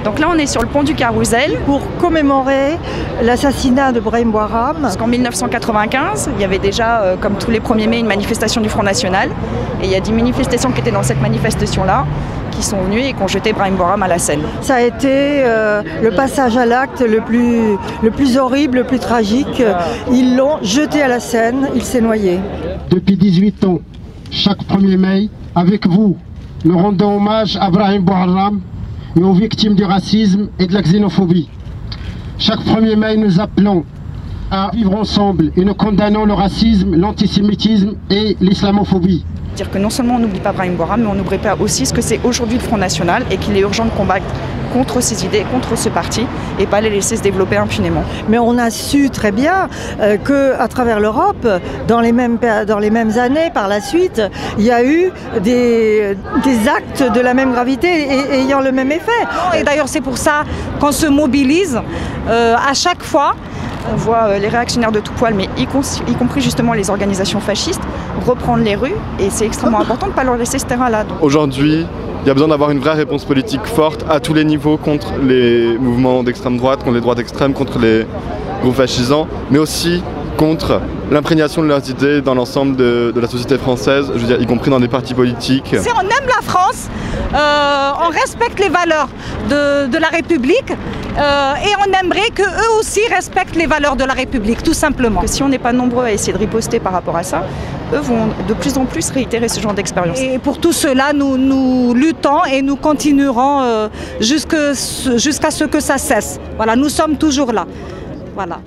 Donc là, on est sur le pont du Carrousel. Pour commémorer l'assassinat de Brahim Bouaram. Parce qu'en 1995, il y avait déjà, comme tous les 1er mai, une manifestation du Front National. Et il y a 10 manifestations qui étaient dans cette manifestation-là, qui sont venues et qui ont jeté Brahim Bouaram à la Seine. Ça a été le passage à l'acte le plus horrible, le plus tragique. Ils l'ont jeté à la Seine, il s'est noyé. Depuis 18 ans, chaque 1er mai, avec vous, nous rendons hommage à Brahim Bouaram et aux victimes du racisme et de la xénophobie. Chaque 1er mai, nous appelons à vivre ensemble et nous condamnons le racisme, l'antisémitisme et l'islamophobie. Dire que non seulement on n'oublie pas Brahim Bouaram, mais on n'oublie pas aussi ce que c'est aujourd'hui le Front National et qu'il est urgent de combattre contre ces idées, contre ce parti et pas les laisser se développer impunément. Mais on a su très bien qu'à travers l'Europe, dans les mêmes années par la suite, il y a eu des actes de la même gravité et ayant le même effet. Et d'ailleurs c'est pour ça qu'on se mobilise à chaque fois. On voit les réactionnaires de tout poil, mais y compris justement les organisations fascistes, reprendre les rues et c'est extrêmement important de ne pas leur laisser ce terrain-là. Aujourd'hui, il y a besoin d'avoir une vraie réponse politique forte à tous les niveaux contre les mouvements d'extrême droite, contre les droites extrêmes, contre les groupes fascisants, mais aussi contre l'imprégnation de leurs idées dans l'ensemble de la société française, je veux dire, y compris dans des partis politiques. Si on aime la France, on respecte les valeurs de la République et on aimerait qu'eux aussi respectent les valeurs de la République, tout simplement. Que si on n'est pas nombreux à essayer de riposter par rapport à ça, eux vont de plus en plus réitérer ce genre d'expérience. Et pour tout cela, nous luttons et nous continuerons jusqu'à ce que ça cesse. Voilà, nous sommes toujours là. Voilà.